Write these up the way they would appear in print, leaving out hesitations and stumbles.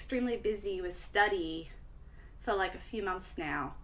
extremely busy with study for like a few months now,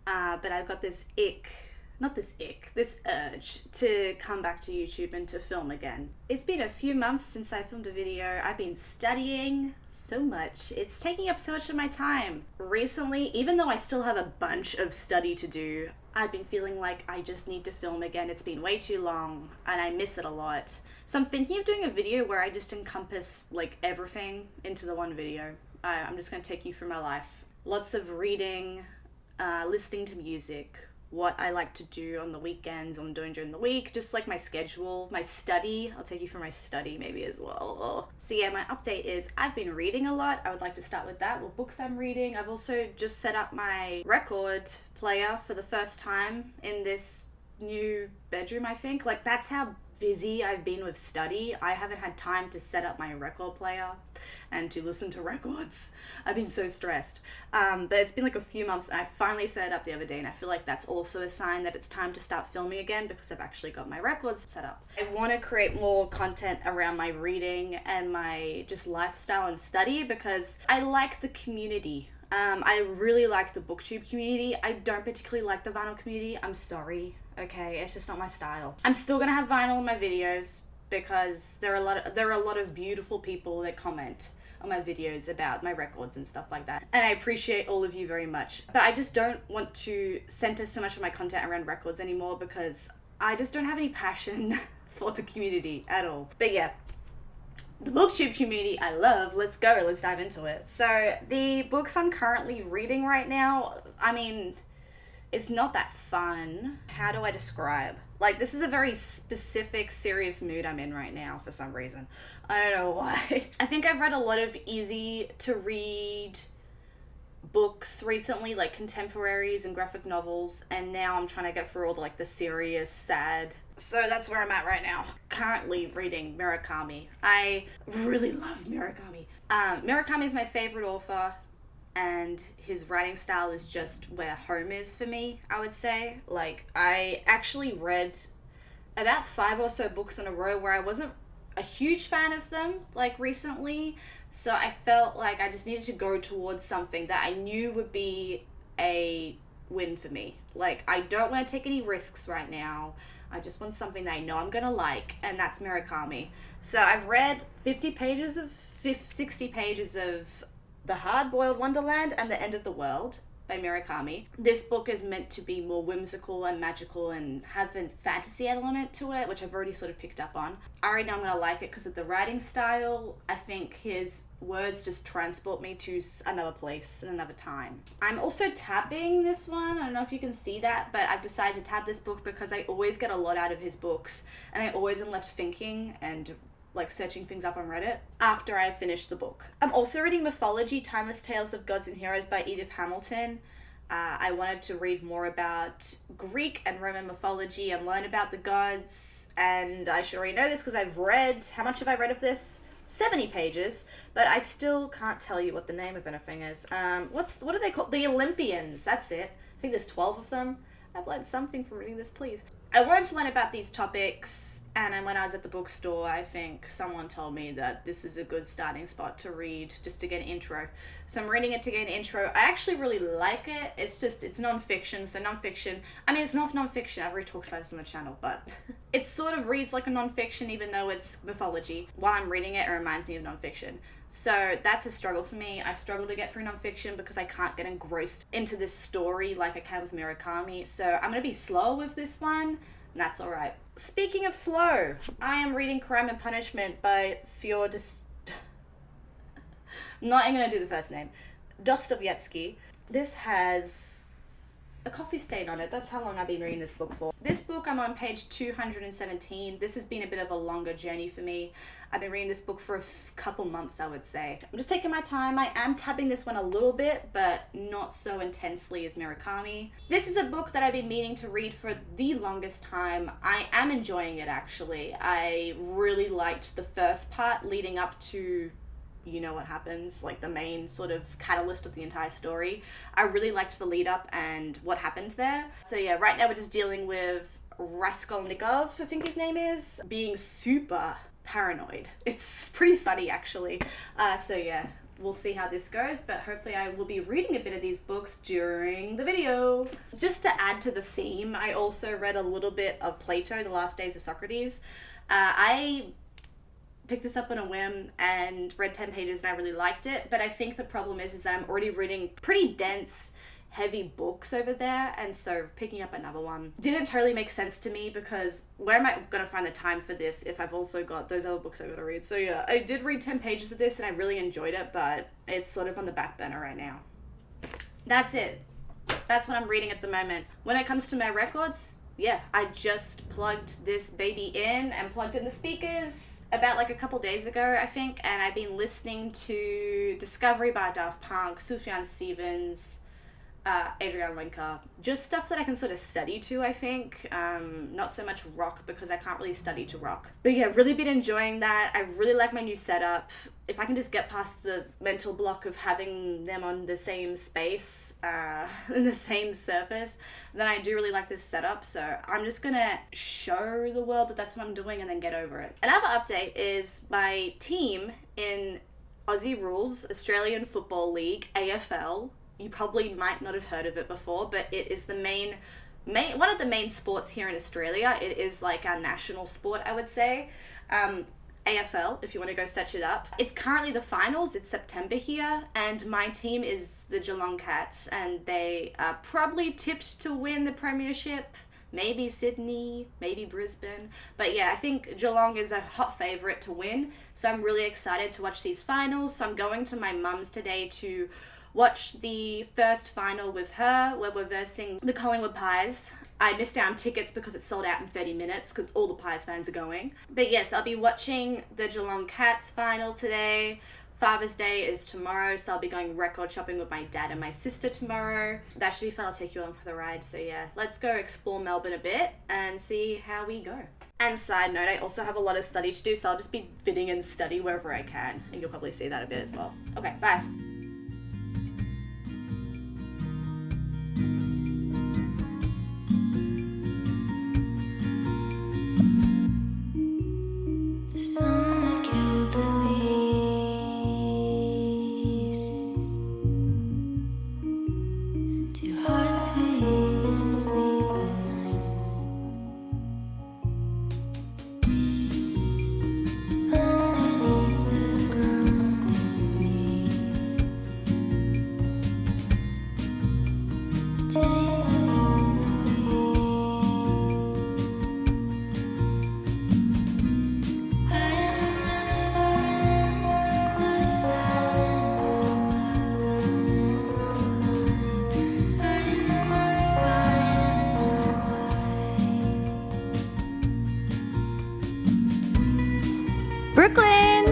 but I've got this this urge to come back to YouTube and to film again. It's been a few months since I filmed a video. I've been studying so much. It's taking up so much of my time. Recently, even though I still have a bunch of study to do, I've been feeling like I just need to film again. It's been way too long and I miss it a lot. So I'm thinking of doing a video where I just encompass like everything into the one video. I'm just going to take you through my life. Lots of reading, listening to music, what I like to do on the weekends, I'm doing during the week, just like my schedule, my study. I'll take you through my study maybe as well. So yeah, my update is I've been reading a lot. I would like to start with that, what books I'm reading. I've also just set up my record player for the first time in this new bedroom, I think. Like, that's how busy I've been with study. I haven't had time to set up my record player and to listen to records. I've been so stressed. But it's been like a few months and I finally set it up the other day, and I feel like that's also a sign that it's time to start filming again because I've actually got my records set up. I want to create more content around my reading and my just lifestyle and study because I like the community. I really like the booktube community. I don't particularly like the vinyl community. I'm sorry. Okay, it's just not my style. I'm still gonna have vinyl in my videos because there are a lot of beautiful people that comment on my videos about my records and stuff like that. And I appreciate all of you very much. But I just don't want to center so much of my content around records anymore because I just don't have any passion for the community at all. But yeah, the booktube community I love. Let's go, let's dive into it. So the books I'm currently reading right now, I mean, it's not that fun. How do I describe? Like, this is a very specific, serious mood I'm in right now for some reason. I don't know why. I think I've read a lot of easy to read books recently, like contemporaries and graphic novels, and now I'm trying to get through all the serious, sad. So that's where I'm at right now. Currently reading Murakami. I really love Murakami. Murakami is my favorite author, and his writing style is just where home is for me, I would say. Like, I actually read about 5 or so books in a row where I wasn't a huge fan of them, like, recently. So I felt like I just needed to go towards something that I knew would be a win for me. Like, I don't want to take any risks right now. I just want something that I know I'm gonna like, and that's Murakami. So I've read 60 pages of The Hard-Boiled Wonderland and The End of the World by Murakami. This book is meant to be more whimsical and magical and have a fantasy element to it, which I've already sort of picked up on. I already know I'm going to like it because of the writing style. I think his words just transport me to another place and another time. I'm also tabbing this one. I don't know if you can see that, but I've decided to tab this book because I always get a lot out of his books, and I always am left thinking and searching things up on Reddit after I finish the book. I'm also reading Mythology, Timeless Tales of Gods and Heroes by Edith Hamilton. I wanted to read more about Greek and Roman mythology and learn about the gods, and I should already know this because I've read, how much have I read of this? 70 pages, but I still can't tell you what the name of anything is. What are they called? The Olympians, that's it. I think there's 12 of them. I've learned something from reading this, please. I wanted to learn about these topics, and when I was at the bookstore, I think someone told me that this is a good starting spot to read, just to get an intro. So I'm reading it to get an intro. I actually really like it. It's non-fiction, so non-fiction. I mean, it's not non-fiction. I've already talked about this on the channel, but it sort of reads like a non-fiction, even though it's mythology. While I'm reading it, it reminds me of non-fiction. So that's a struggle for me. I struggle to get through non-fiction because I can't get engrossed into this story like I can with Murakami. So I'm going to be slow with this one, and that's alright. Speaking of slow, I am reading Crime and Punishment by not even going to do the first name. Dostoevsky. This has a coffee stain on it. That's how long I've been reading this book for. This book, I'm on page 217. This has been a bit of a longer journey for me. I've been reading this book for a couple months, I would say. I'm just taking my time. I am tabbing this one a little bit, but not so intensely as Murakami. This is a book that I've been meaning to read for the longest time. I am enjoying it, actually. I really liked the first part leading up to you know what happens, like the main sort of catalyst of the entire story. I really liked the lead up and what happened there. So yeah, right now we're just dealing with Raskolnikov, I think his name is, being super paranoid. It's pretty funny, actually. So yeah, we'll see how this goes, but hopefully I will be reading a bit of these books during the video. Just to add to the theme, I also read a little bit of Plato, The Last Days of Socrates. I picked this up on a whim and read 10 pages and I really liked it, but I think the problem is that I'm already reading pretty dense, heavy books over there, and so picking up another one didn't totally make sense to me, because where am I going to find the time for this if I've also got those other books I've got to read? So yeah, I did read 10 pages of this and I really enjoyed it, but it's sort of on the back burner right now. That's it. That's what I'm reading at the moment. When it comes to my records, yeah, I just plugged this baby in and plugged in the speakers about like a couple days ago, I think, and I've been listening to Discovery by Daft Punk, Sufjan Stevens, Adrian Lenker, just stuff that I can sort of study to, I think. Not so much rock, because I can't really study to rock. But yeah, really been enjoying that. I really like my new setup. If I can just get past the mental block of having them on the same space, in the same surface, then I do really like this setup. So I'm just gonna show the world that that's what I'm doing and then get over it. Another update is my team in Aussie Rules, Australian Football League, AFL. You probably might not have heard of it before, but it is the main one of the main sports here in Australia. It is like our national sport, I would say. AFL, if you want to go search it up. It's currently the finals. It's September here, and my team is the Geelong Cats, and they are probably tipped to win the premiership. Maybe Sydney, maybe Brisbane. But yeah, I think Geelong is a hot favourite to win, so I'm really excited to watch these finals. So I'm going to my mum's today to watch the first final with her, where we're versing the Collingwood Pies. I missed out on tickets because it sold out in 30 minutes because all the Pies fans are going. But yes, I'll be watching the Geelong Cats final today. Father's Day is tomorrow, so I'll be going record shopping with my dad and my sister tomorrow. That should be fun. I'll take you along for the ride. So yeah, let's go explore Melbourne a bit and see how we go. And side note, I also have a lot of study to do, so I'll just be fitting in study wherever I can. And you'll probably see that a bit as well. Okay, bye. Brooklyn!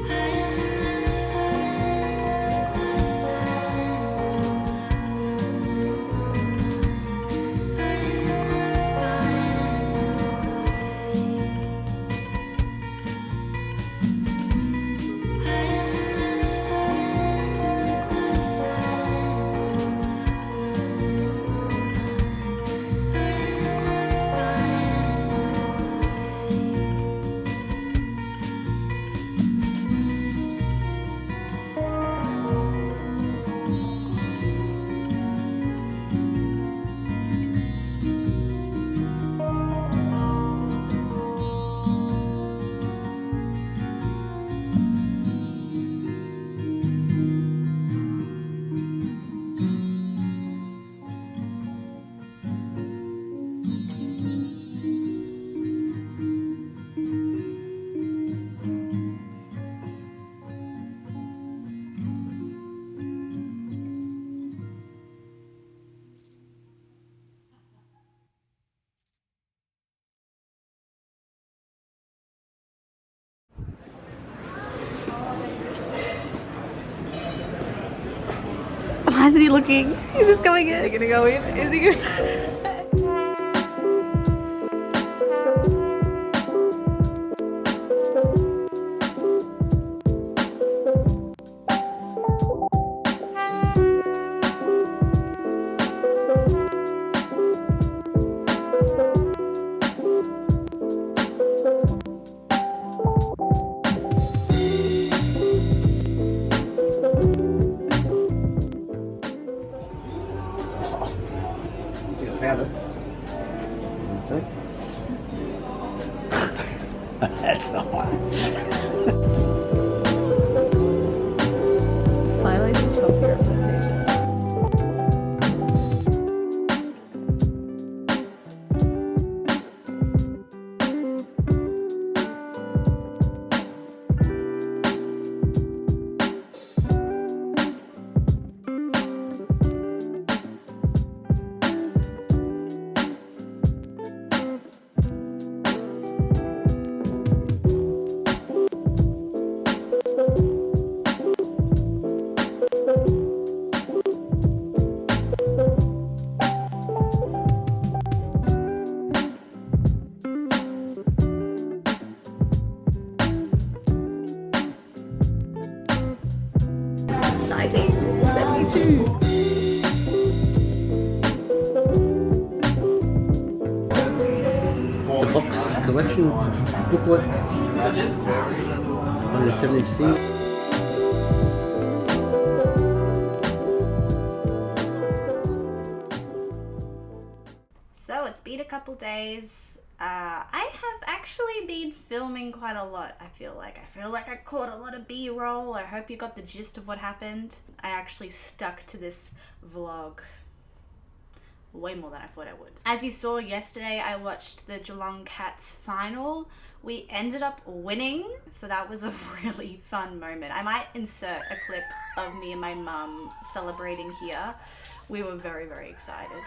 I How's he looking? Is this going in? Is he gonna go in? Is he gonna... Found it. See? That's the one. Finally, Chelsea representation. The box collection booklet. 170C. So it's been a couple days. I have actually been filming quite a lot, I feel like. I caught a lot of B-roll. I hope you got the gist of what happened. I actually stuck to this vlog way more than I thought I would. As you saw yesterday, I watched the Geelong Cats final. We ended up winning, so that was a really fun moment. I might insert a clip of me and my mum celebrating here. We were very, very excited.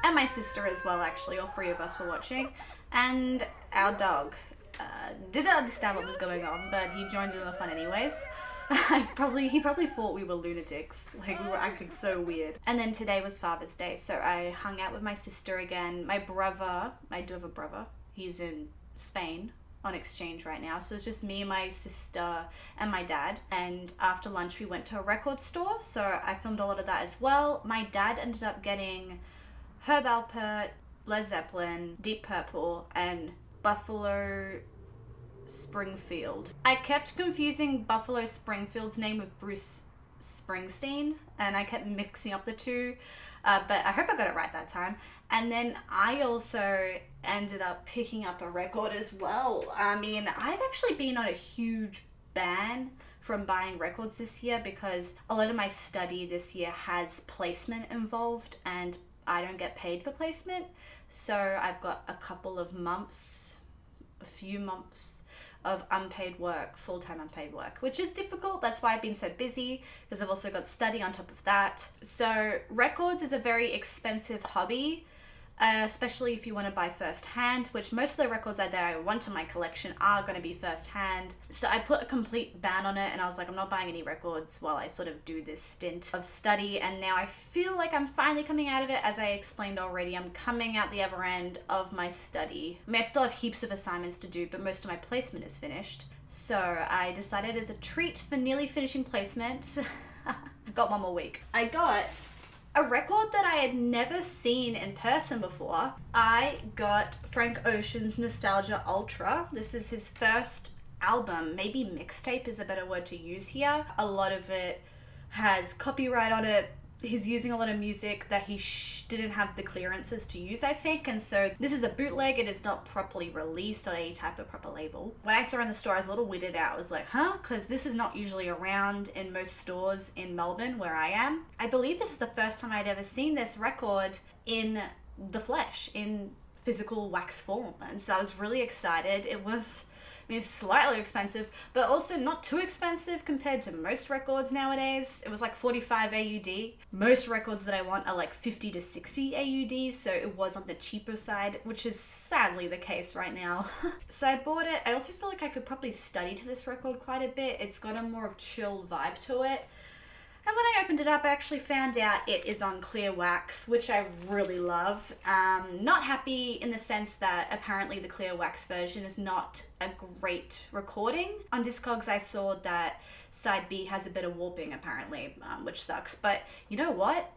And my sister as well, actually. All three of us were watching. And our dog didn't understand what was going on, but he joined in the fun anyways. He probably thought we were lunatics. Like, we were acting so weird. And then today was Father's Day, so I hung out with my sister again. My brother, I do have a brother. He's in Spain on exchange right now. So it's just me, my sister, and my dad. And after lunch, we went to a record store. So I filmed a lot of that as well. My dad ended up getting Herb Alpert, Led Zeppelin, Deep Purple, and Buffalo Springfield. I kept confusing Buffalo Springfield's name with Bruce Springsteen, and I kept mixing up the two, but I hope I got it right that time. And then I also ended up picking up a record as well. I mean, I've actually been on a huge ban from buying records this year because a lot of my study this year has placement involved, and I don't get paid for placement. So I've got a few months of unpaid work, full-time unpaid work, which is difficult. That's why I've been so busy, because I've also got study on top of that. So records is a very expensive hobby, especially if you want to buy first-hand, which most of the records that I want in my collection are going to be first-hand. So I put a complete ban on it, and I was like, I'm not buying any records while I sort of do this stint of study. And now I feel like I'm finally coming out of it. As I explained already, I'm coming out the other end of my study. I mean, I still have heaps of assignments to do, but most of my placement is finished. So I decided, as a treat for nearly finishing placement, I got one more week. I got a record that I had never seen in person before. I got Frank Ocean's Nostalgia Ultra. This is his first album. Maybe mixtape is a better word to use here. A lot of it has copyright on it. He's using a lot of music that he didn't have the clearances to use, I think, and so this is a bootleg. It is not properly released on any type of proper label. When I saw it in the store, I was a little weirded out. I was like, huh? Because this is not usually around in most stores in Melbourne, where I am. I believe this is the first time I'd ever seen this record in the flesh, in physical wax form, and so I was really excited. It was... I mean, it's slightly expensive, but also not too expensive compared to most records nowadays. It was like 45 AUD. Most records that I want are like 50 to 60 AUD, so it was on the cheaper side, which is sadly the case right now. So I bought it. I also feel like I could probably study to this record quite a bit. It's got a more chill vibe to it. And when I opened it up, I actually found out it is on clear wax, which I really love. Not happy in the sense that apparently the clear wax version is not a great recording. On Discogs, I saw that side B has a bit of warping apparently, which sucks. But you know what?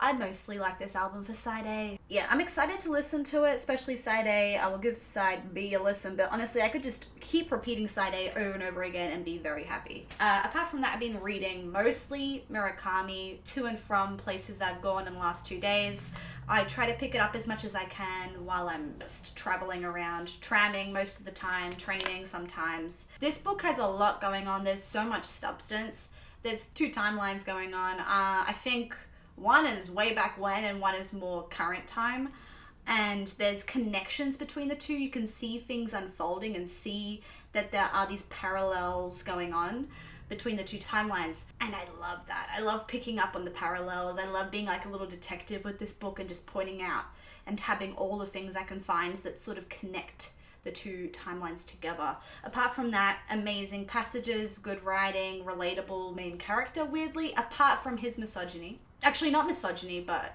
I mostly like this album for side A. Yeah, I'm excited to listen to it, especially side A. I will give side B a listen, but honestly, I could just keep repeating side A over and over again and be very happy. Apart from that, I've been reading mostly Murakami to and from places that I've gone in the last 2 days. I try to pick it up as much as I can while I'm just traveling around, tramming most of the time, training sometimes. This book has a lot going on. There's so much substance. There's 2 timelines going on. I think one is way back when and one is more current time, and there's connections between the two. You can see things unfolding and see that there are these parallels going on between the 2 timelines, and I love that. I love picking up on the parallels. I love being like a little detective with this book and just pointing out and tabbing all the things I can find that sort of connect the 2 timelines together. Apart from that, amazing passages, good writing, relatable main character, weirdly, apart from his misogyny. Actually, not misogyny, but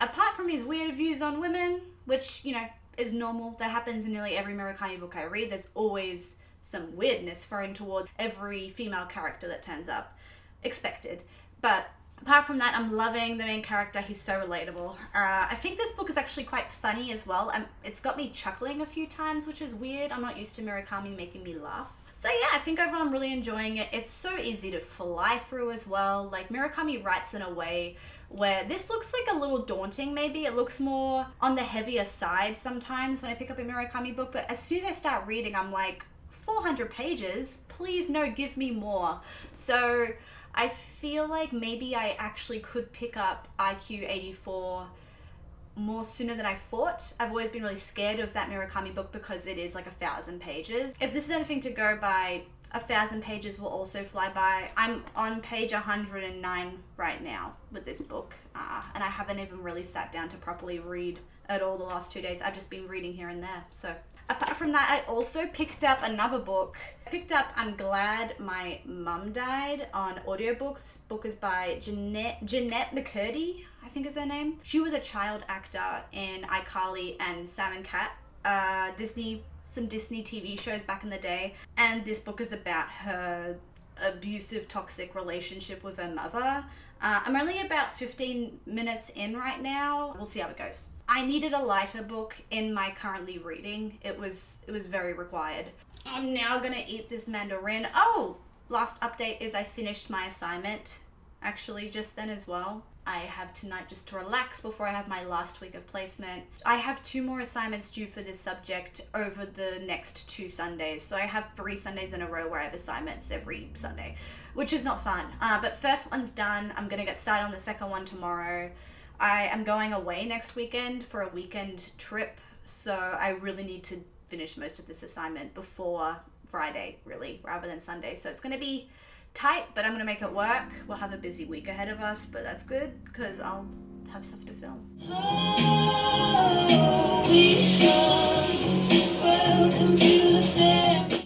apart from his weird views on women, which, you know, is normal. That happens in nearly every Murakami book I read. There's always some weirdness thrown towards every female character that turns up. Expected. But apart from that, I'm loving the main character. He's so relatable. I think this book is actually quite funny as well. It's got me chuckling a few times, which is weird. I'm not used to Murakami making me laugh. So yeah, I think overall I'm really enjoying it. It's so easy to fly through as well. Like, Murakami writes in a way where this looks like a little daunting maybe. It looks more on the heavier side sometimes when I pick up a Murakami book, but as soon as I start reading, I'm like, 400 pages? Please no, give me more. So I feel like maybe I actually could pick up IQ 84 more sooner than I thought. I've always been really scared of that Murakami book because it is like 1,000 pages. If this is anything to go by, 1,000 pages will also fly by. I'm on page 109 right now with this book, and I haven't even really sat down to properly read at all the last 2 days. I've just been reading here and there. So apart from that, I also picked up another book. I picked up I'm Glad My Mum Died on audiobooks. This book is by Jeanette McCurdy, I think is her name. She was a child actor in iCarly and Sam and Cat, some Disney TV shows back in the day. And this book is about her abusive, toxic relationship with her mother. I'm only about 15 minutes in right now. We'll see how it goes. I needed a lighter book in my currently reading. It was very required. I'm now gonna eat this mandarin. Oh, last update is I finished my assignment, actually, just then as well. I have tonight just to relax before I have my last week of placement. I have 2 more assignments due for this subject over the next 2 Sundays. So I have 3 Sundays in a row where I have assignments every Sunday, which is not fun. But first one's done. I'm going to get started on the second one tomorrow. I am going away next weekend for a weekend trip. So I really need to finish most of this assignment before Friday, really, rather than Sunday. So it's going to be tight, but I'm going to make it work. We'll have a busy week ahead of us, but that's good because I'll have stuff to film. Welcome to the family.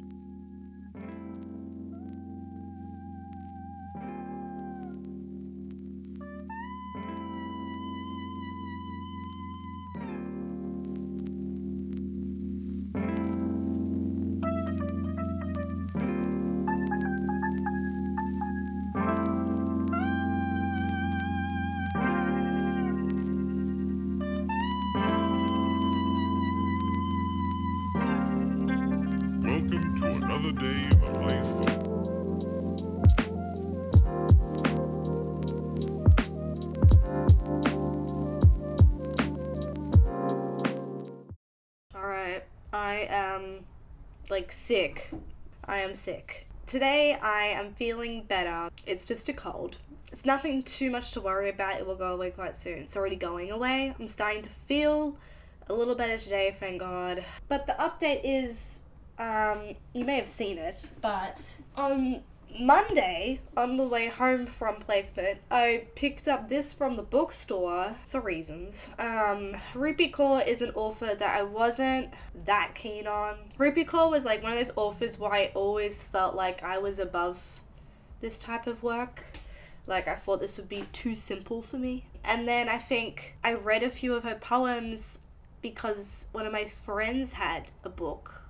Welcome to another day in the place Alright, I am sick. I am sick. Today I am feeling better. It's just a cold. It's nothing too much to worry about. It will go away quite soon. It's already going away. I'm starting to feel a little better today, thank God. But the update is, you may have seen it, but on Monday, on the way home from placement, I picked up this from the bookstore for reasons. Rupi Kaur is an author that I wasn't that keen on. Rupi Kaur was like one of those authors where I always felt like I was above this type of work. Like, I thought this would be too simple for me. And then I think I read a few of her poems because one of my friends had a book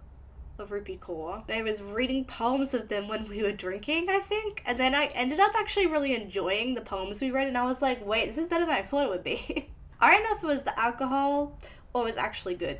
of Rupi Kaur. I was reading poems of them when we were drinking, I think. And then I ended up actually really enjoying the poems we read, and I was like, wait, this is better than I thought it would be. I don't know if it was the alcohol or it was actually good,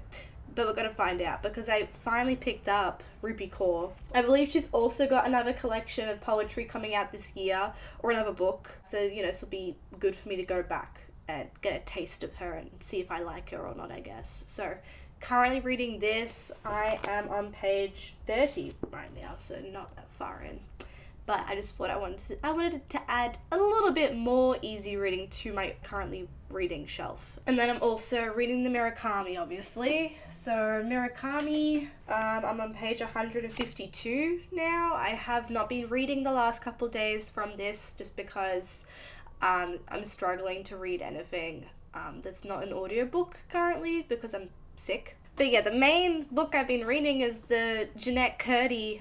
but we're going to find out because I finally picked up Rupi Kaur. I believe she's also got another collection of poetry coming out this year, or another book. So, you know, this will be good for me to go back and get a taste of her and see if I like her or not, I guess. So, currently reading this. I am on page 30 right now, so not that far in. But I just thought I wanted to add a little bit more easy reading to my currently reading shelf. And then I'm also reading the Murakami, obviously. So Murakami, I'm on page 152 now. I have not been reading the last couple days from this just because I'm struggling to read anything that's not an audiobook currently because I'm sick. But yeah, the main book I've been reading is the Jeanette McCurdy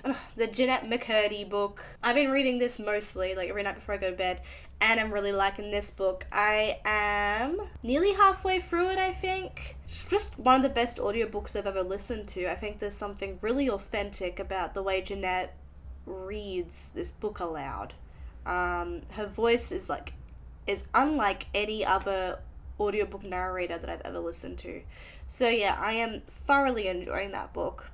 book. I've been reading this mostly, like every night before I go to bed, and I'm really liking this book. I am nearly halfway through it, I think. It's just one of the best audiobooks I've ever listened to. I think there's something really authentic about the way Jeanette reads this book aloud. Her voice is unlike any other audiobook narrator that I've ever listened to. So yeah, I am thoroughly enjoying that book.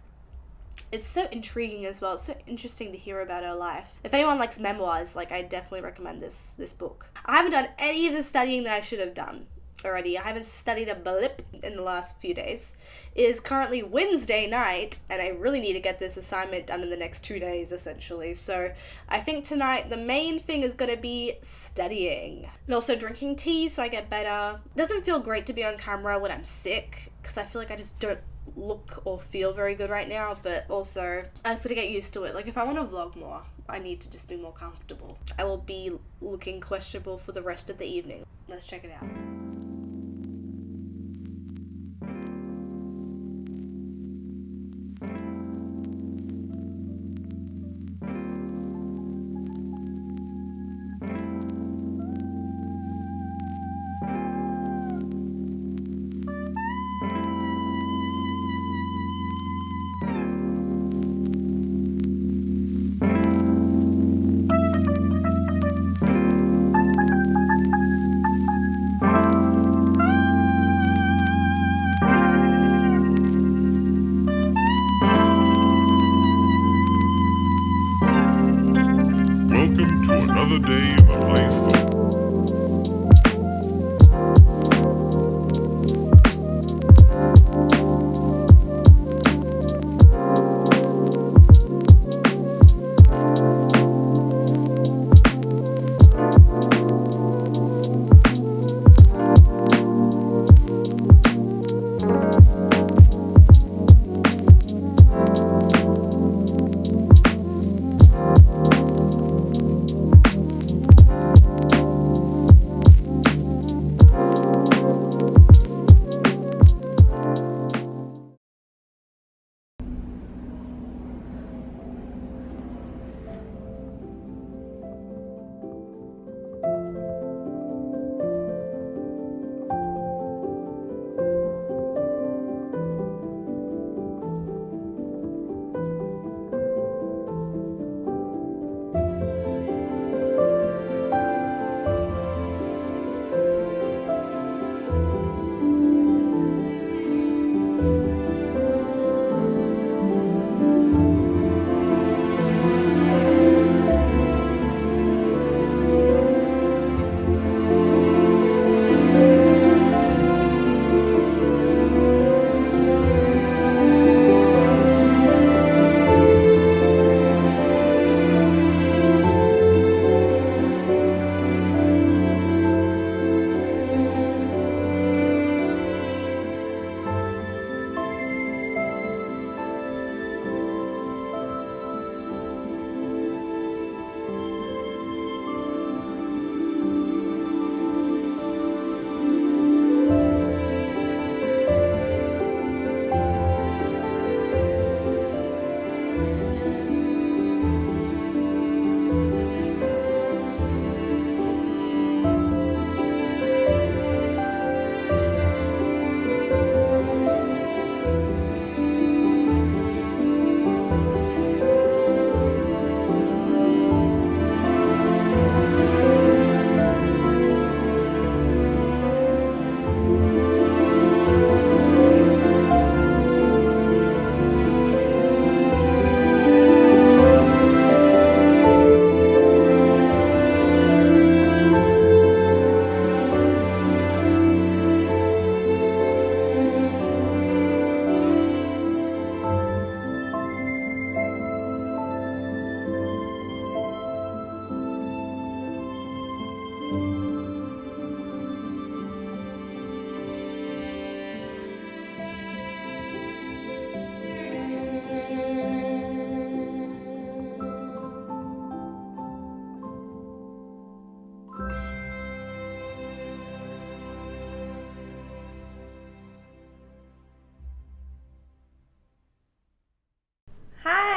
It's so intriguing as well. It's so interesting to hear about her life. If anyone likes memoirs, I definitely recommend this book. I haven't done any of the studying that I should have done already. I haven't studied a blip in the last few days. It is currently Wednesday night, and I really need to get this assignment done in the next 2 days, essentially. So I think tonight the main thing is going to be studying. And also drinking tea so I get better. It doesn't feel great to be on camera when I'm sick, because I feel like I just don't look or feel very good right now, but also I just gotta get used to it. If I want to vlog more, I need to just be more comfortable. I will be looking questionable for the rest of the evening. Let's check it out.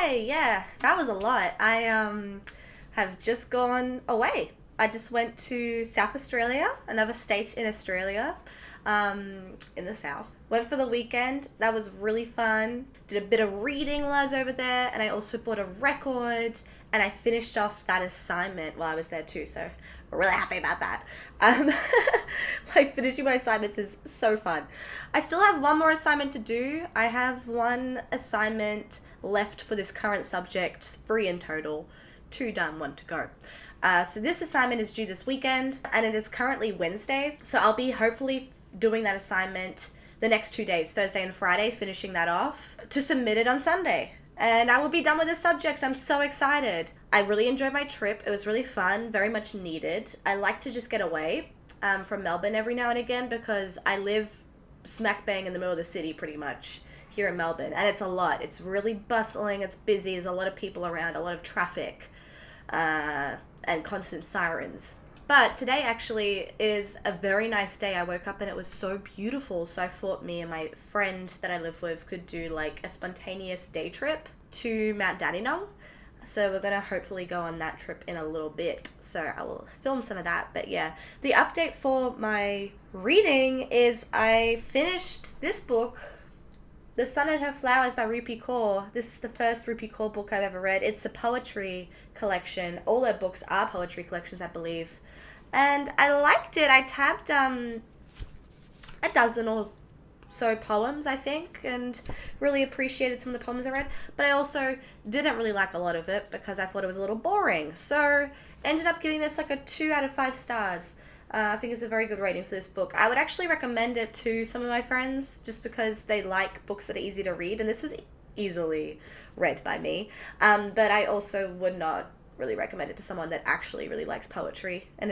Yay, yeah, that was a lot. I have just gone away. I just went to South Australia, another state in Australia, in the south. Went for the weekend. That was really fun. Did a bit of reading while I was over there, and I also bought a record, and I finished off that assignment while I was there too, so we're really happy about that. Like, finishing my assignments is so fun. I still have one more assignment to do. I have one assignment left for this current subject, 3 in total. 2 done, 1 to go. So this assignment is due this weekend, and it is currently Wednesday, so I'll be hopefully doing that assignment the next 2 days, Thursday and Friday, finishing that off to submit it on Sunday. And I will be done with this subject. I'm so excited. I really enjoyed my trip. It was really fun, very much needed. I like to just get away from Melbourne every now and again because I live smack bang in the middle of the city pretty much here in Melbourne. And it's a lot. It's really bustling. It's busy. There's a lot of people around, a lot of traffic, and constant sirens. But today actually is a very nice day. I woke up and it was so beautiful. So I thought me and my friend that I live with could do like a spontaneous day trip to Mount Dandenong. So we're going to hopefully go on that trip in a little bit. So I will film some of that. But yeah, the update for my reading is I finished this book, The Sun and Her Flowers by Rupi Kaur. This is the first Rupi Kaur book I've ever read. It's a poetry collection. All her books are poetry collections, I believe. And I liked it. I tabbed a dozen or so poems, I think, and really appreciated some of the poems I read. But I also didn't really like a lot of it because I thought it was a little boring. So ended up giving this like a 2 out of 5 stars. I think it's a very good rating for this book. I would actually recommend it to some of my friends just because they like books that are easy to read. And this was easily read by me. But I also would not really recommend it to someone that actually really likes poetry and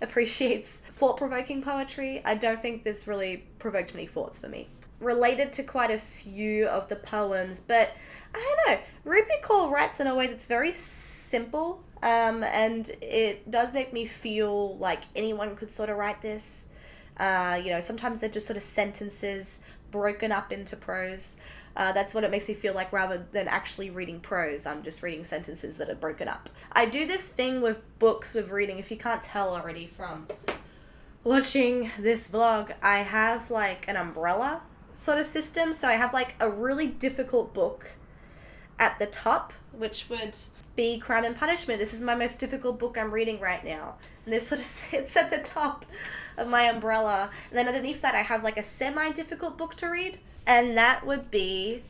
appreciates thought-provoking poetry. I don't think this really provoked many thoughts for me. Related to quite a few of the poems, but I don't know. Rupi Kaur writes in a way that's very simple, and it does make me feel like anyone could sort of write this. Sometimes they're just sort of sentences broken up into prose. That's what it makes me feel like rather than actually reading prose. I'm just reading sentences that are broken up. I do this thing with books, with reading, if you can't tell already from watching this vlog, I have like an umbrella sort of system. So I have like a really difficult book at the top, which would be Crime and Punishment. This is my most difficult book I'm reading right now. And this sort of sits at the top of my umbrella. And then underneath that I have like a semi-difficult book to read. And that would be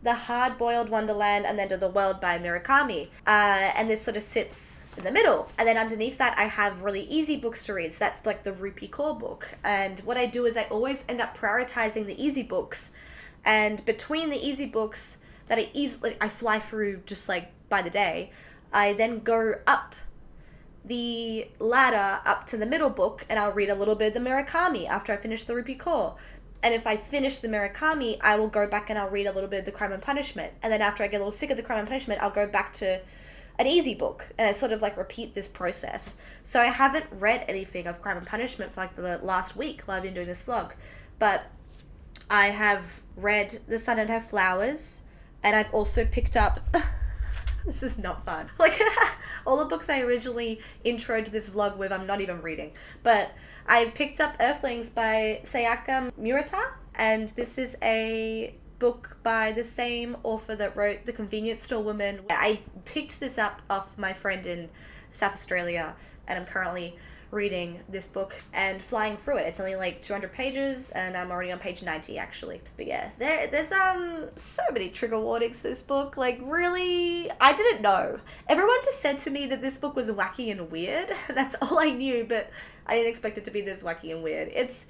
The Hard-Boiled Wonderland and the End of the World by Murakami. And this sort of sits in the middle. And then underneath that, I have really easy books to read. So that's like the Rupi Kaur book. And what I do is I always end up prioritizing the easy books. And between the easy books that I fly through just like by the day, I then go up the ladder up to the middle book and I'll read a little bit of the Murakami after I finish the Rupi Kaur. And if I finish the Murakami, I will go back and I'll read a little bit of the Crime and Punishment. And then after I get a little sick of the Crime and Punishment, I'll go back to an easy book. And I sort of like repeat this process. So I haven't read anything of Crime and Punishment for like the last week while I've been doing this vlog. But I have read The Sun and Her Flowers. And I've also picked up... This is not fun. Like, all the books I originally introed to this vlog with, I'm not even reading. But I picked up Earthlings by Sayaka Murata, and this is a book by the same author that wrote The Convenience Store Woman. I picked this up off my friend in South Australia, and I'm currently reading this book and flying through it. It's only like 200 pages, and I'm already on page 90 actually. But yeah, there's so many trigger warnings for this book. Like, really, I didn't know. Everyone just said to me that this book was wacky and weird. That's all I knew, but I didn't expect it to be this wacky and weird. It's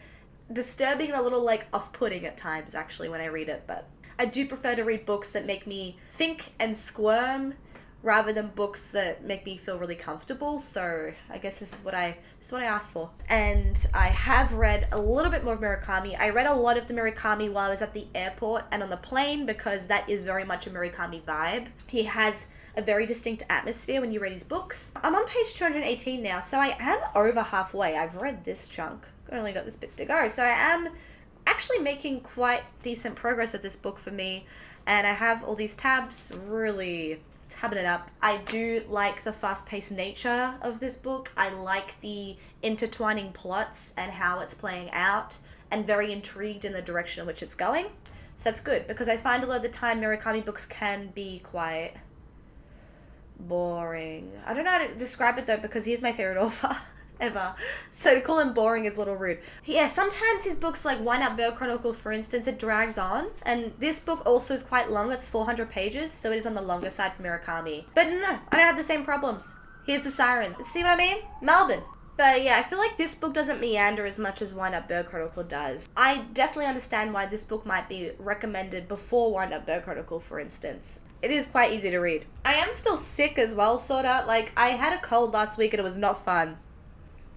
disturbing and a little like off-putting at times actually when I read it, but I do prefer to read books that make me think and squirm rather than books that make me feel really comfortable. So I guess this is what I asked for. And I have read a little bit more of Murakami. I read a lot of the Murakami while I was at the airport and on the plane because that is very much a Murakami vibe. He has a very distinct atmosphere when you read his books. I'm on page 218 now, so I am over halfway. I've read this chunk. I only got this bit to go. So I am actually making quite decent progress with this book for me. And I have all these tabs, really tabbing it up. I do like the fast-paced nature of this book. I like the intertwining plots and how it's playing out, and very intrigued in the direction in which it's going. So that's good, because I find a lot of the time Murakami books can be quite boring. I don't know how to describe it though, because he's my favorite author ever. So to call him boring is a little rude. Yeah, sometimes his books, like Wind Up Bird Chronicle, for instance, it drags on. And this book also is quite long. It's 400 pages, so it is on the longer side for Murakami. But no, I don't have the same problems. Here's the sirens. See what I mean? Melbourne. But yeah, I feel like this book doesn't meander as much as Wind Up Bird Chronicle does. I definitely understand why this book might be recommended before Wind Up Bird Chronicle, for instance. It is quite easy to read. I am still sick as well, sorta. Like, I had a cold last week and it was not fun.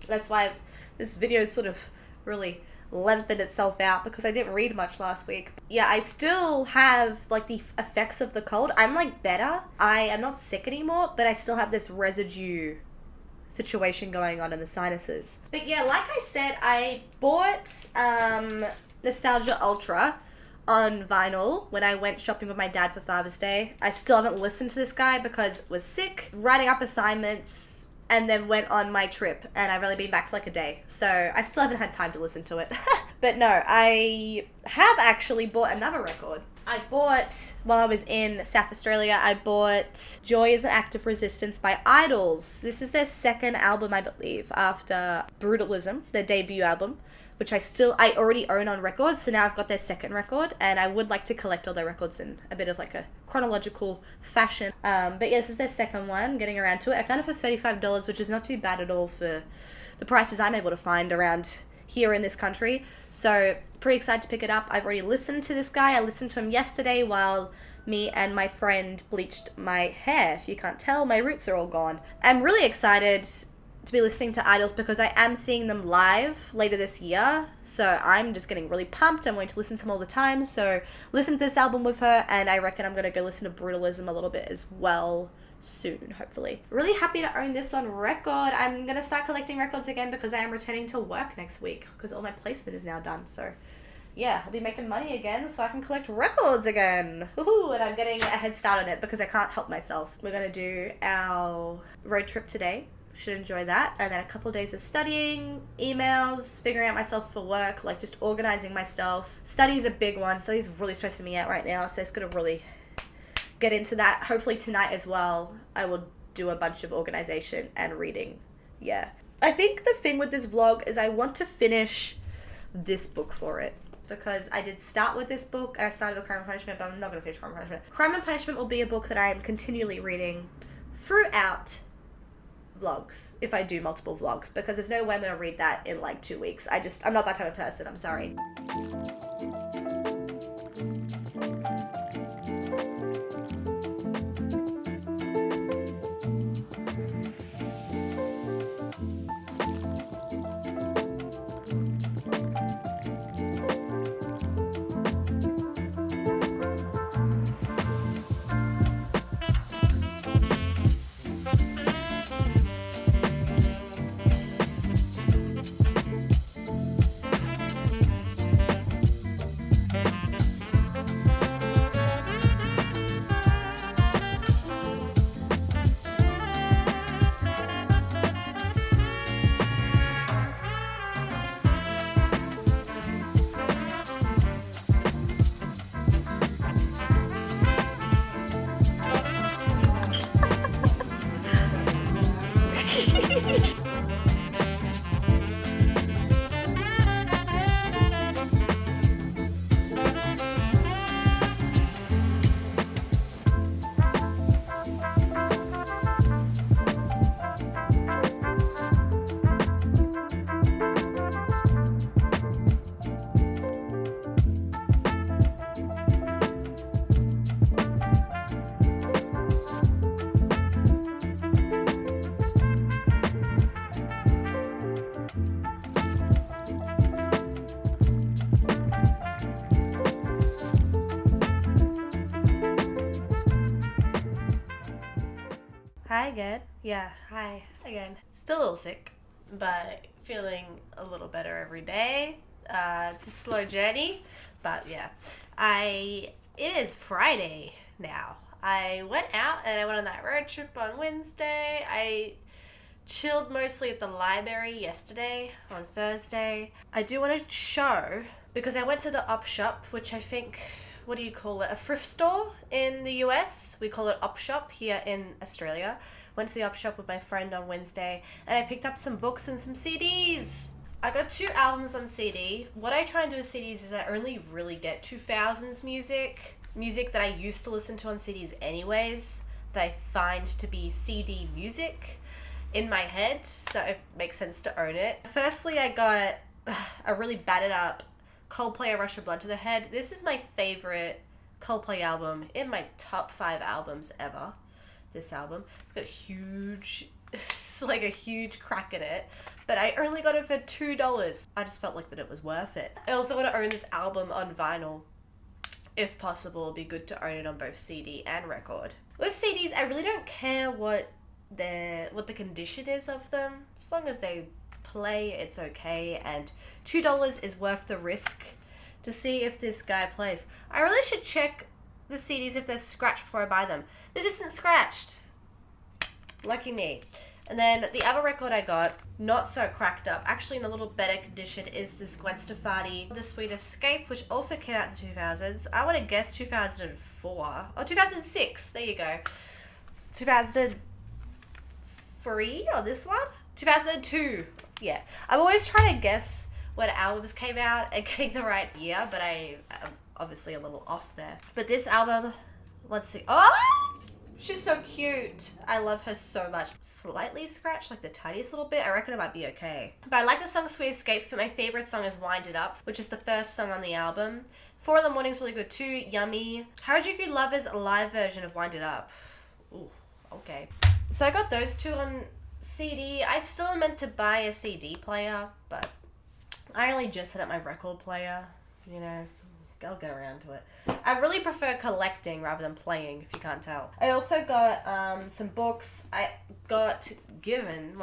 That's why this video sort of really lengthened itself out, because I didn't read much last week. Yeah, I still have like the effects of the cold. I'm like better. I am not sick anymore, but I still have this residue situation going on in the sinuses. But yeah, like I said, I bought Nostalgia Ultra on vinyl when I went shopping with my dad for Father's Day. I still haven't listened to this guy because I was sick, writing up assignments, and then went on my trip, and I've only been back for like a day, so I still haven't had time to listen to it. But no, I have actually bought another record. I bought, while I was in South Australia, I bought Joy is an Act of Resistance by Idols. This is their second album, I believe, after Brutalism, their debut album, which I already own on record, so now I've got their second record, and I would like to collect all their records in a bit of like a chronological fashion. But yeah, this is their second one, getting around to it. I found it for $35, which is not too bad at all for the prices I'm able to find around here in this country. So pretty excited to pick it up. I've already listened to this guy. I listened to him yesterday while me and my friend bleached my hair. If you can't tell, my roots are all gone. I'm really excited to be listening to Idols because I am seeing them live later this year, so I'm just getting really pumped. I'm going to listen to them all the time, so listen to this album with her, and I reckon I'm going to go listen to Brutalism a little bit as well soon, hopefully. Really happy to own this on record. I'm going to start collecting records again because I am returning to work next week because all my placement is now done, so yeah, I'll be making money again so I can collect records again. Woohoo! And I'm getting a head start on it because I can't help myself. We're going to do our road trip today. Should enjoy that. And then a couple of days of studying, emails, figuring out myself for work, like just organizing my stuff. Study's a big one. Study's really stressing me out right now, so it's going to really get into that. Hopefully tonight as well, I will do a bunch of organization and reading. Yeah. I think the thing with this vlog is I want to finish this book for it, because I did start with this book and I started with Crime and Punishment, but I'm not going to finish Crime and Punishment. Crime and Punishment will be a book that I am continually reading throughout vlogs, if I do multiple vlogs, because there's no way I'm going to read that in like 2 weeks. I'm not that type of person. I'm sorry. Hi again. Yeah, hi again. Still a little sick, but feeling a little better every day. It's a slow journey, but yeah. I It is Friday now. I went out and I went on that road trip on Wednesday. I chilled mostly at the library yesterday on Thursday. I do want to show, because I went to the op shop, which I think, what do you call it? A thrift store in the US. We call it op shop here in Australia. Went to the op shop with my friend on Wednesday and I picked up some books and some CDs. I got 2 albums on CD. What I try and do with CDs is I only really get 2000s music that I used to listen to on CDs anyways, that I find to be CD music in my head, so it makes sense to own it. Firstly, I got a really battered up Coldplay, A Rush of Blood to the Head. This is my favorite Coldplay album, in my top 5 albums ever. This album. It's got a huge crack in it. But I only got it for $2. I just felt like that it was worth it. I also want to own this album on vinyl. If possible, it'd be good to own it on both CD and record. With CDs, I really don't care what the condition is of them. As long as they play, it's okay. And $2 is worth the risk to see if this guy plays. I really should check the CDs if they're scratched before I buy them. This isn't scratched. Lucky me. And then the other record I got, not so cracked up, actually in a little better condition, is this Gwen Stefani, The Sweet Escape, which also came out in the 2000s. I would have guessed 2004. Oh, 2006. There you go. 2003 on this one? 2002. Yeah. I'm always trying to guess when albums came out and getting the right year, but I'm obviously a little off there. But this album, let's see. Oh! She's so cute. I love her so much. Slightly scratched, like the tiniest little bit. I reckon it might be okay. But I like the song Sweet Escape, but my favorite song is Wind It Up, which is the first song on the album. 4 in the Morning's really good too. Yummy. Harajuku Lovers, a live version of Wind It Up. Ooh, okay. So I got those 2 on CD. I still meant to buy a CD player, but I only just set up my record player. You know, I'll get around to it. I really prefer collecting rather than playing, if you can't tell. I also got some books. I got given,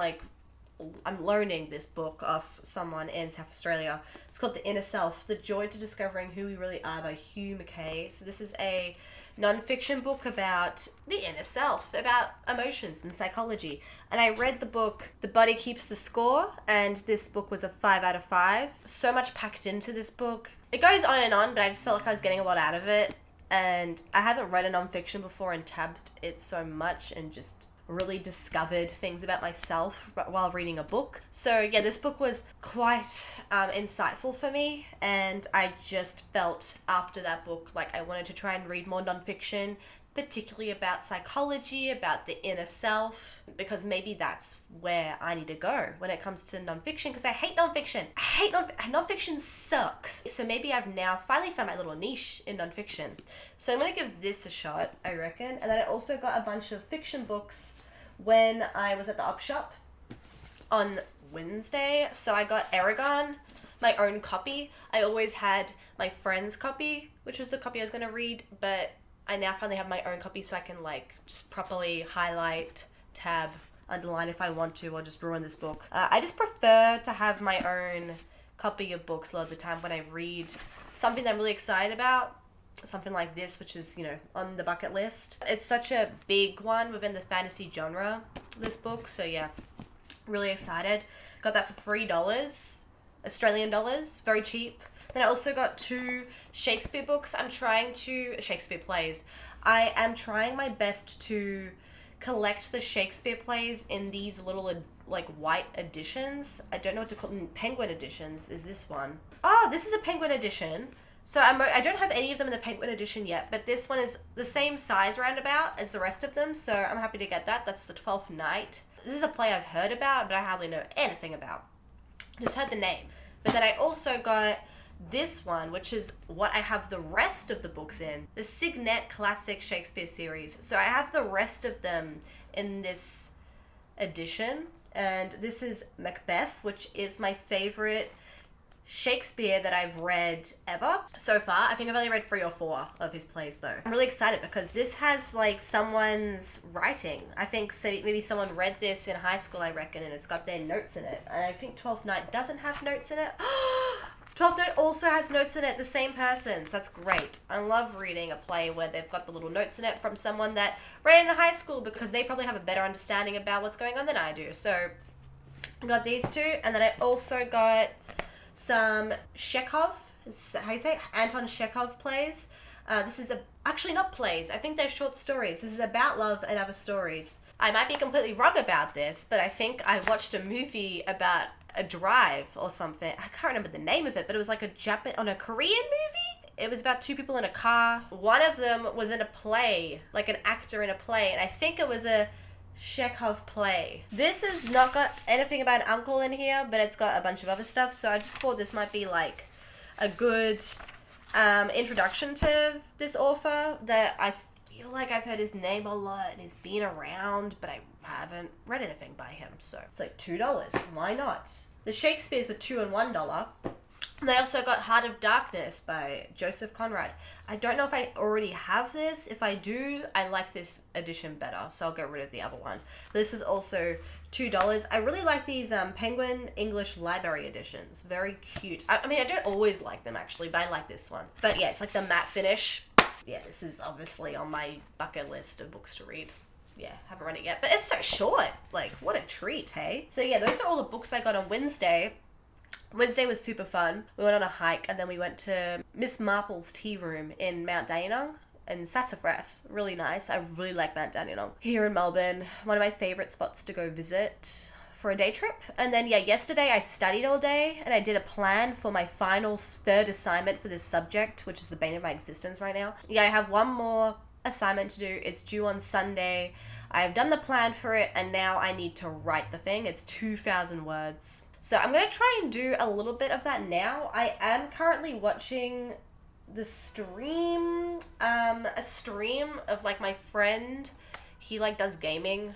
I'm loaning this book off someone in South Australia. It's called The Inner Self, The Joy to Discovering Who We Really Are by Hugh McKay. So this is a non-fiction book about the inner self, about emotions and psychology. And I read the book, The Body Keeps the Score, and this book was a 5 out of 5. So much packed into this book. It goes on and on, but I just felt like I was getting a lot out of it. And I haven't read a non-fiction before and tabbed it so much and just really discovered things about myself while reading a book. So yeah, this book was quite insightful for me, and I just felt after that book like I wanted to try and read more nonfiction, particularly about psychology, about the inner self, because maybe that's where I need to go when it comes to nonfiction, because I hate nonfiction. Nonfiction sucks. So maybe I've now finally found my little niche in nonfiction. So I'm going to give this a shot, I reckon. And then I also got a bunch of fiction books when I was at the op shop on Wednesday. So I got Aragon, my own copy. I always had my friend's copy, which was the copy I was going to read, but I now finally have my own copy, so I can just properly highlight, tab, underline if I want to, or just ruin this book. I just prefer to have my own copy of books a lot of the time when I read something that I'm really excited about. Something like this, which is, on the bucket list. It's such a big one within the fantasy genre, this book, so yeah, really excited. Got that for $3, Australian dollars, very cheap. Then I also got 2 Shakespeare books. Shakespeare plays. I am trying my best to collect the Shakespeare plays in these little, white editions. I don't know what to call them. Penguin editions is this one. Oh, this is a Penguin edition. So I don't have any of them in the Penguin edition yet, but this one is the same size roundabout as the rest of them, so I'm happy to get that. That's The Twelfth Night. This is a play I've heard about, but I hardly know anything about. Just heard the name. But then I also got this one, which is what I have the rest of the books in, the Signet Classic Shakespeare series. So I have the rest of them in this edition, and this is Macbeth, which is my favorite Shakespeare that I've read ever so far. I think I've only read 3 or 4 of his plays though. I'm really excited because this has someone's writing. I think maybe someone read this in high school, I reckon, and it's got their notes in it. And I think Twelfth Night doesn't have notes in it. 12th Note also has notes in it, the same person, so that's great. I love reading a play where they've got the little notes in it from someone that read in high school because they probably have a better understanding about what's going on than I do. So I got these two, and then I also got some Chekhov, is that how you say it? Anton Chekhov plays. This is actually not plays, I think they're short stories. This is about love and other stories. I might be completely wrong about this, but I think I watched a movie about a drive or something. I can't remember the name of it, but it was like a Korean movie. It was about two people in a car. One of them was in a play, like an actor in a play, and I think it was a Chekhov play. This has not got anything about an uncle in here, but it's got a bunch of other stuff, so I just thought this might be like a good introduction to this author that I feel like I've heard his name a lot and he's been around, but I haven't read anything by him. So it's like $2. Why not? The Shakespeare's were $2 and $1. They also got Heart of Darkness by Joseph Conrad. I don't know if I already have this. If I do, I like this edition better, so I'll get rid of the other one. This was also $2. I really like these Penguin English Library editions. Very cute. I mean, I don't always like them actually, but I like this one. But yeah, it's like the matte finish. Yeah, this is obviously on my bucket list of books to read. Yeah, haven't read it yet, but it's so short. Like, what a treat, hey? So yeah, those are all the books I got on Wednesday. Wednesday was super fun. We went on a hike and then we went to Miss Marple's tea room in Mount Dandenong in Sassafras. Really nice. I really like Mount Dandenong. Here in Melbourne, one of my favourite spots to go visit for a day trip. And then yeah, yesterday I studied all day and I did a plan for my final third assignment for this subject, which is the bane of my existence right now. Yeah, I have one more assignment to do. It's due on Sunday. I have done the plan for it and now I need to write the thing. It's 2,000 words. So I'm going to try and do a little bit of that now. I am currently watching the stream, a stream of like my friend. He like does gaming,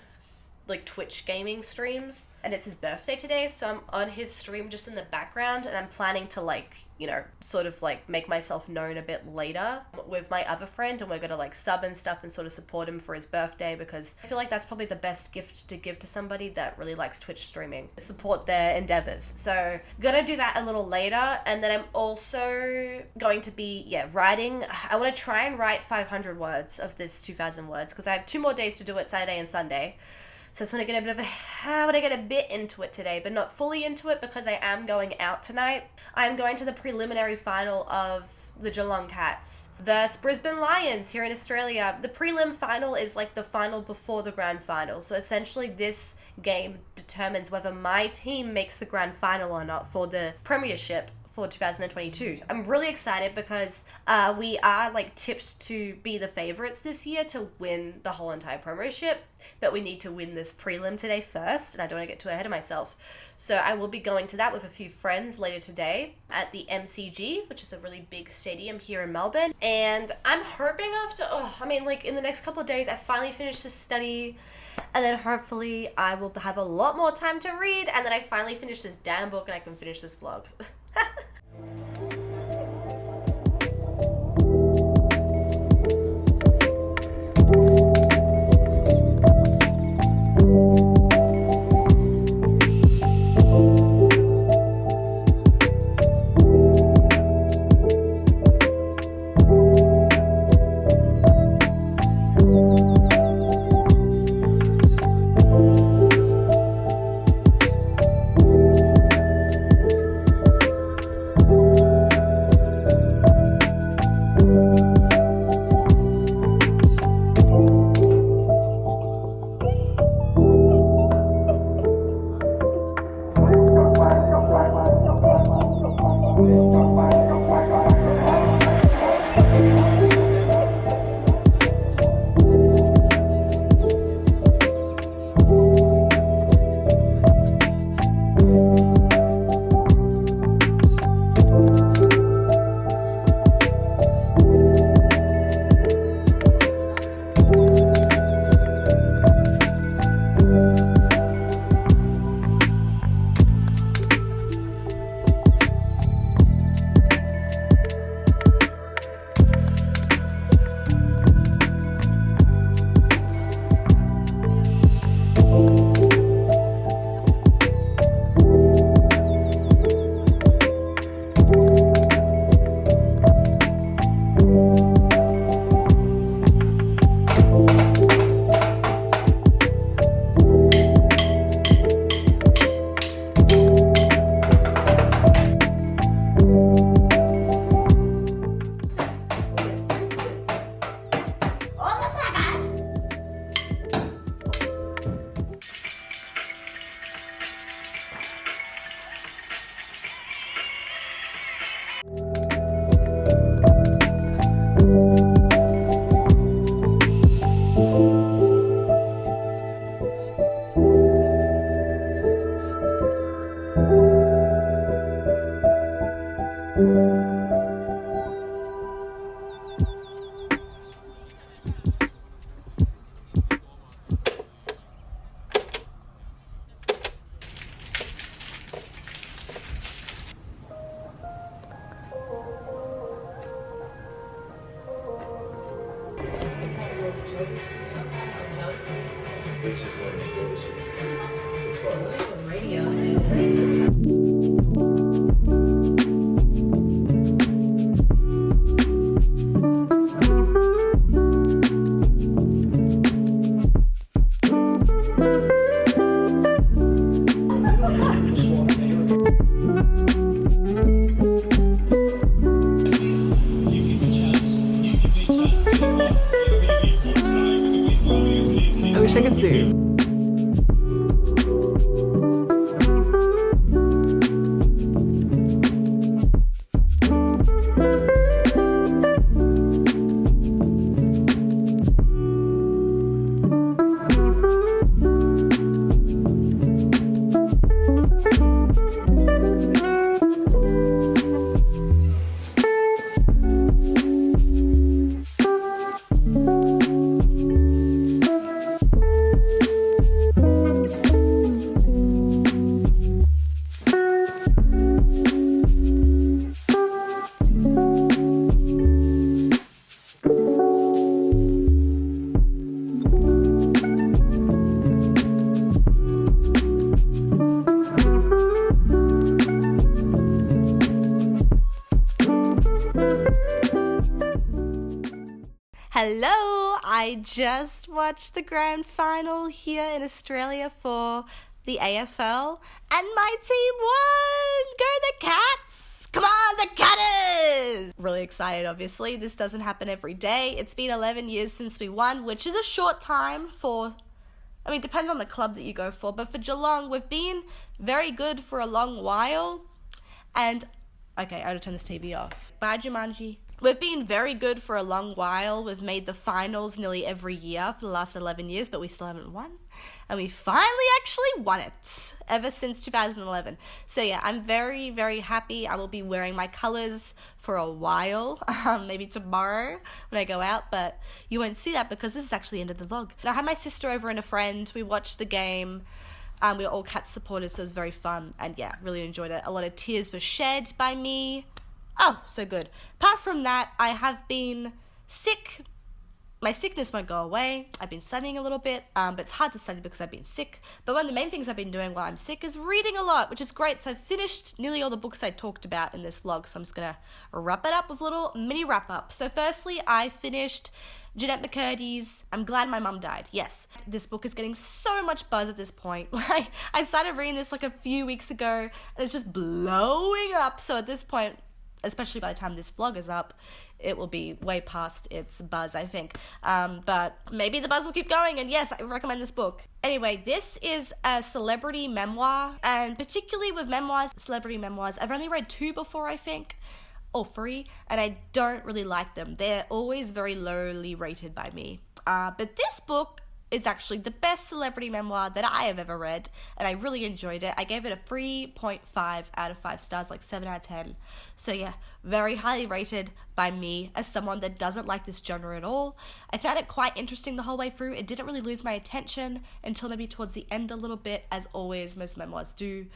like Twitch gaming streams, and it's his birthday today, so I'm on his stream just in the background, and I'm planning to like, you know, sort of like make myself known a bit later with my other friend, and we're gonna like sub and stuff and sort of support him for his birthday, because I feel like that's probably the best gift to give to somebody that really likes Twitch streaming. Support their endeavors. So gonna do that a little later, and then I'm also going to be, writing. I want to try and write 500 words of this 2,000 words, because I have 2 more days to do it, Saturday and Sunday. So I just want to get a bit into it today, but not fully into it because I am going out tonight. I'm going to the preliminary final of the Geelong Cats versus Brisbane Lions here in Australia. The prelim final is like the final before the grand final. So essentially this game determines whether my team makes the grand final or not for the premiership for 2022. I'm really excited because we are like tipped to be the favourites this year to win the whole entire premiership, but we need to win this prelim today first, and I don't want to get too ahead of myself. So I will be going to that with a few friends later today at the MCG, which is a really big stadium here in Melbourne. And I'm hoping in the next couple of days, I finally finish this study, and then hopefully I will have a lot more time to read, and then I finally finish this damn book and I can finish this vlog. I wish I could see. Hello! I just watched the grand final here in Australia for the AFL, and my team won! Go the Cats! Come on, the Catters! Really excited, obviously. This doesn't happen every day. It's been 11 years since we won, which is a short time for... I mean, it depends on the club that you go for, but for Geelong, we've been very good for a long while. And, okay, I gotta turn this TV off. Bye, Jumanji. We've been very good for a long while. We've made the finals nearly every year for the last 11 years, but we still haven't won. And we finally actually won it ever since 2011. So yeah, I'm very, very happy. I will be wearing my colours for a while, maybe tomorrow when I go out, but you won't see that because this is actually the end of the vlog. And I had my sister over and a friend. We watched the game. We were all Cats supporters, so it was very fun. And yeah, really enjoyed it. A lot of tears were shed by me. Oh, so good. Apart from that, I have been sick. My sickness won't go away. I've been studying a little bit, but it's hard to study because I've been sick. But one of the main things I've been doing while I'm sick is reading a lot, which is great. So I've finished nearly all the books I talked about in this vlog, so I'm just going to wrap it up with a little mini wrap-up. So firstly, I finished Jeanette McCurdy's I'm Glad My Mum Died. Yes, this book is getting so much buzz at this point. Like, I started reading this like a few weeks ago, and it's just blowing up. So at this point, especially by the time this vlog is up, it will be way past its buzz, I think. But maybe the buzz will keep going, and yes, I recommend this book. Anyway, this is a celebrity memoir, and particularly with memoirs, celebrity memoirs, I've only read 2 before, I think, or 3, and I don't really like them. They're always very lowly rated by me. But this book is actually the best celebrity memoir that I have ever read, and I really enjoyed it. I gave it a 3.5 out of 5 stars, like 7 out of 10. So yeah, very highly rated by me as someone that doesn't like this genre at all. I found it quite interesting the whole way through. It didn't really lose my attention until maybe towards the end a little bit. As always, most memoirs do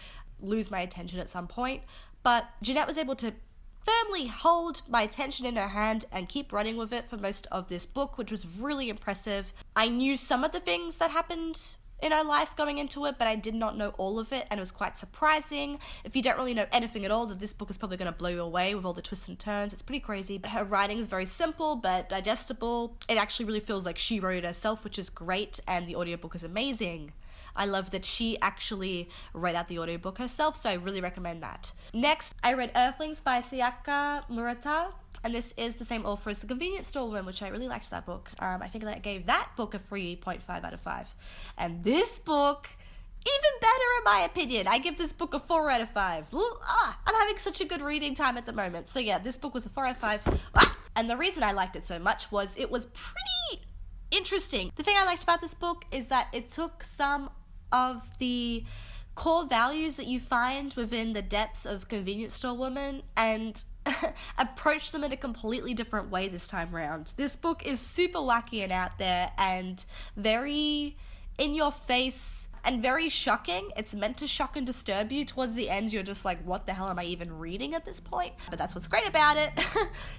lose my attention at some point. But Jeanette was able to firmly hold my attention in her hand and keep running with it for most of this book, which was really impressive. I knew some of the things that happened in her life going into it, but I did not know all of it, and it was quite surprising. If you don't really know anything at all, that this book is probably going to blow you away with all the twists and turns. It's pretty crazy, but her writing is very simple but digestible. It actually really feels like she wrote it herself, which is great, and the audiobook is amazing. I love that she actually read out the audiobook herself, so I really recommend that. Next, I read Earthlings by Sayaka Murata, and this is the same author as The Convenience Store Woman, which I really liked that book. I think that I gave that book a 3.5 out of 5. And this book, even better in my opinion. I give this book a 4 out of 5. I'm having such a good reading time at the moment. So yeah, this book was a 4 out of 5. And the reason I liked it so much was it was pretty interesting. The thing I liked about this book is that it took some of the core values that you find within the depths of Convenience Store Woman and approached them in a completely different way this time around. This book is super wacky and out there and very in your face and very shocking. It's meant to shock and disturb you. Towards the end, you're just like, what the hell am I even reading at this point? But that's what's great about it.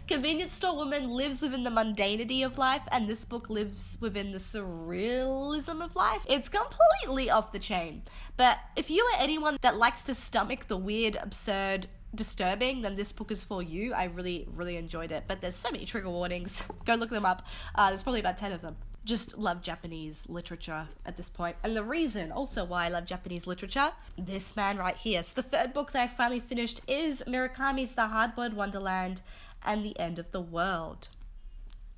Convenience Store Woman lives within the mundanity of life, and this book lives within the surrealism of life. It's completely off the chain. But if you are anyone that likes to stomach the weird, absurd, disturbing, then this book is for you. I really, really enjoyed it. But there's so many trigger warnings. Go look them up. There's probably about 10 of them. Just love Japanese literature at this point. And the reason also why I love Japanese literature, this man right here. So the third book that I finally finished is Murakami's The Hard-Boiled Wonderland and the End of the World.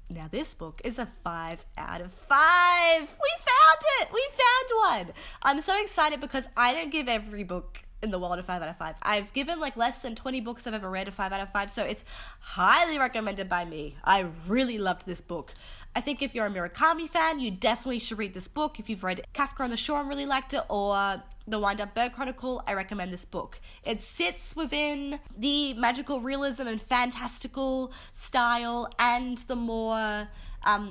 Now this book is a 5 out of 5. We found it! We found one! I'm so excited because I don't give every book in the world a 5 out of 5. I've given like less than 20 books I've ever read a 5 out of 5, so it's highly recommended by me. I really loved this book. I think if you're a Murakami fan, you definitely should read this book. If you've read Kafka on the Shore and really liked it, or The Wind-Up Bird Chronicle, I recommend this book. It sits within the magical realism and fantastical style and the more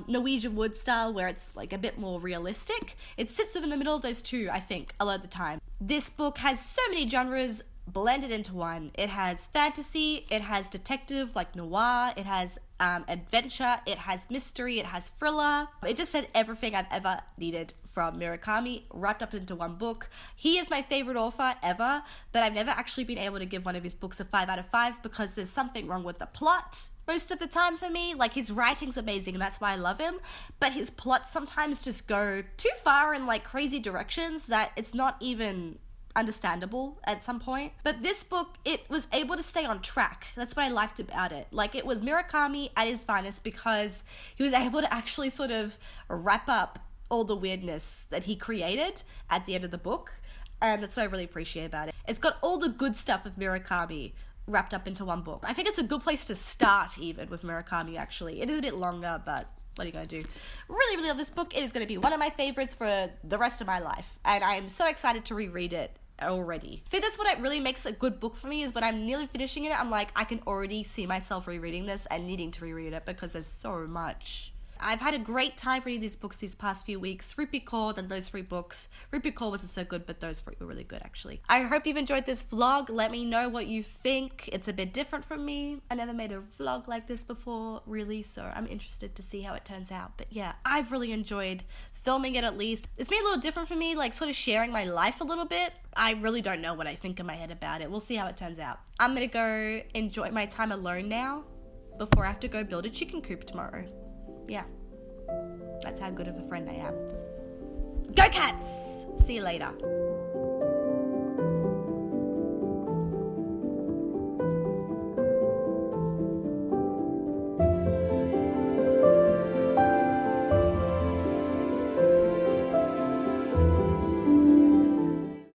Norwegian Wood style where it's like a bit more realistic. It sits within the middle of those two, I think, a lot of the time. This book has so many genres blended into one. It has fantasy, it has detective like noir, it has adventure, it has mystery, it has thriller. It just had everything I've ever needed from Murakami wrapped up into one book. He is my favorite author ever, but I've never actually been able to give one of his books a 5 out of 5 because there's something wrong with the plot most of the time for me. Like, his writing's amazing and that's why I love him, but his plots sometimes just go too far in like crazy directions that it's not even understandable at some point. But this book, it was able to stay on track. That's what I liked about it. Like, it was Murakami at his finest because he was able to actually sort of wrap up all the weirdness that he created at the end of the book, and that's what I really appreciate about it. It's got all the good stuff of Murakami wrapped up into one book. I think it's a good place to start even with Murakami, actually. It is a bit longer, but what are you going to do? Really, really love this book. It is going to be one of my favorites for the rest of my life, and I am so excited to reread it already. I think that's what really makes a good book for me, is when I'm nearly finishing it, I'm like, I can already see myself rereading this and needing to reread it because there's so much. I've had a great time reading these books these past few weeks. Rupi Kaur and those 3 books. Rupi Kaur wasn't so good, but those 3 were really good, actually. I hope you've enjoyed this vlog. Let me know what you think. It's a bit different from me. I never made a vlog like this before, really, so I'm interested to see how it turns out. But yeah, I've really enjoyed filming it, at least. It's been a little different for me, like sort of sharing my life a little bit. I really don't know what I think in my head about it. We'll see how it turns out. I'm gonna go enjoy my time alone now before I have to go build a chicken coop tomorrow. Yeah. That's how good of a friend I am. Go Cats! See you later.